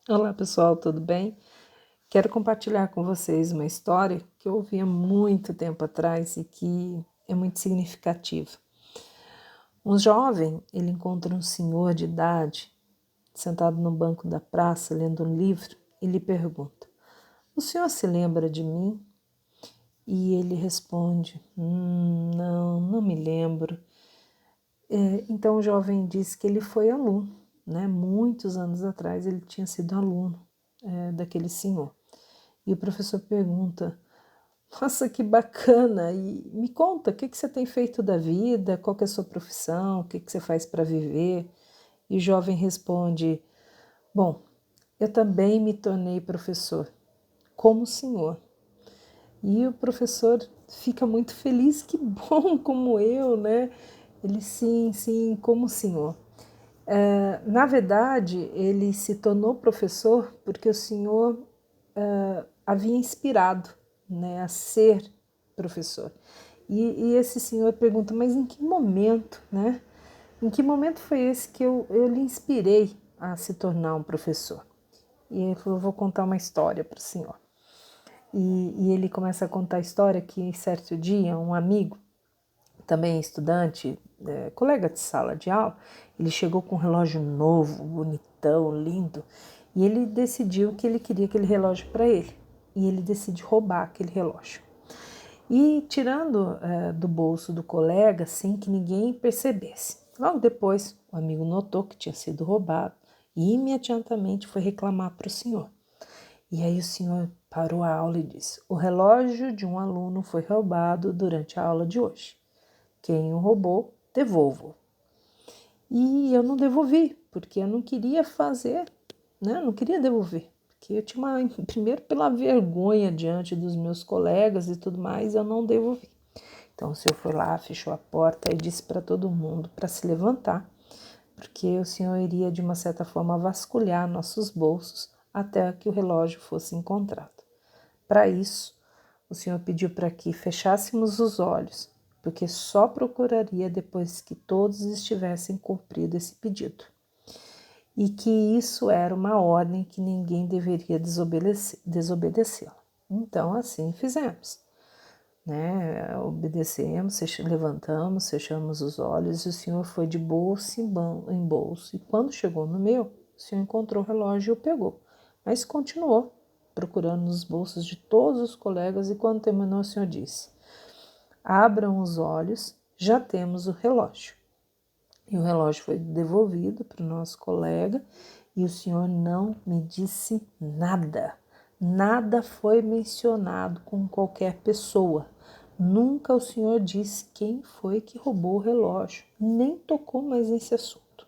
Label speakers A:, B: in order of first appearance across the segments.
A: Olá pessoal, tudo bem? Quero compartilhar com vocês uma história que eu ouvi há muito tempo atrás e que é muito significativa. Um jovem, ele encontra um senhor de idade sentado no banco da praça lendo um livro e lhe pergunta: "O senhor se lembra de mim?" E ele responde: não me lembro." Então o jovem diz que ele foi aluno, né? Muitos anos atrás ele tinha sido aluno daquele senhor. E o professor pergunta: "Nossa, que bacana! E me conta, o que você tem feito da vida? Qual que é a sua profissão? O que você faz para viver?" E o jovem responde: "Bom, eu também me tornei professor, como o senhor." E o professor fica muito feliz, que bom, como eu, né? Ele, sim, como o senhor. Na verdade, ele se tornou professor porque o senhor havia inspirado, né, a ser professor. E esse senhor pergunta: "Mas em que momento, né? Em que momento foi esse que eu lhe inspirei a se tornar um professor?" E ele falou: "Vou contar uma história para o senhor." E ele começa a contar a história que, certo dia, um amigo, também estudante, colega de sala de aula, ele chegou com um relógio novo, bonitão, lindo, e ele decidiu que ele queria aquele relógio para ele. E ele decide roubar aquele relógio. E tirando do bolso do colega, sem que ninguém percebesse. Logo depois, o amigo notou que tinha sido roubado e imediatamente foi reclamar para o senhor. E aí o senhor parou a aula e disse: "O relógio de um aluno foi roubado durante a aula de hoje. Quem o roubou, devolva." E eu não devolvi, porque eu não queria fazer, né? Eu não queria devolver, porque eu tinha primeiro pela vergonha diante dos meus colegas e tudo mais, eu não devolvi. Então o senhor foi lá, fechou a porta e disse para todo mundo para se levantar, porque o senhor iria de uma certa forma vasculhar nossos bolsos até que o relógio fosse encontrado. Para isso, o senhor pediu para que fechássemos os olhos, porque só procuraria depois que todos estivessem cumprido esse pedido. E que isso era uma ordem que ninguém deveria desobedecê-la. Então, assim fizemos, né? Obedecemos, levantamos, fechamos os olhos e o senhor foi de bolso em bolso. E quando chegou no meu, o senhor encontrou o relógio e o pegou, mas continuou procurando nos bolsos de todos os colegas e quando terminou o senhor disse: "Abram os olhos, já temos o relógio." E o relógio foi devolvido para o nosso colega e o senhor não me disse nada. Nada foi mencionado com qualquer pessoa. Nunca o senhor disse quem foi que roubou o relógio, nem tocou mais nesse assunto.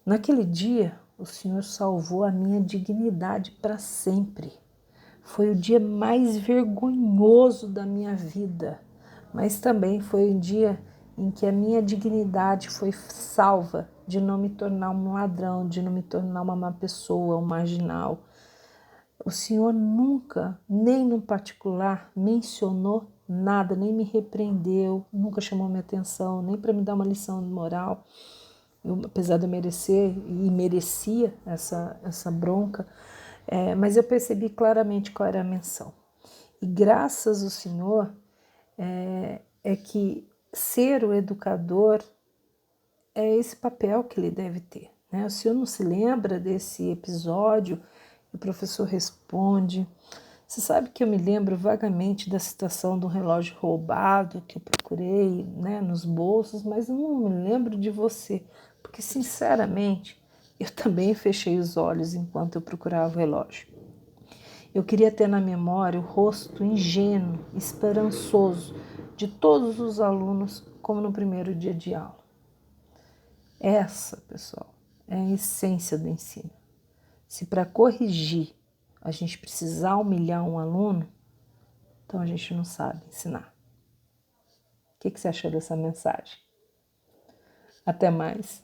A: Naquele dia, o senhor salvou a minha dignidade para sempre. Foi o dia mais vergonhoso da minha vida, mas também foi um dia em que a minha dignidade foi salva de não me tornar um ladrão, de não me tornar uma má pessoa, um marginal. O senhor nunca, nem no particular, mencionou nada, nem me repreendeu, nunca chamou minha atenção, nem para me dar uma lição de moral. Eu, apesar de eu merecer e merecia essa bronca, mas eu percebi claramente qual era a menção. E graças ao Senhor é que ser o educador é esse papel que ele deve ter, né? O senhor não se lembra desse episódio? O professor responde: "Você sabe que eu me lembro vagamente da situação do relógio roubado que eu procurei, né, nos bolsos, mas eu não me lembro de você, porque sinceramente eu também fechei os olhos enquanto eu procurava o relógio. Eu queria ter na memória o rosto ingênuo, esperançoso de todos os alunos, como no primeiro dia de aula." Essa, pessoal, é a essência do ensino. Se para corrigir a gente precisar humilhar um aluno, então a gente não sabe ensinar. O que você achou dessa mensagem? Até mais.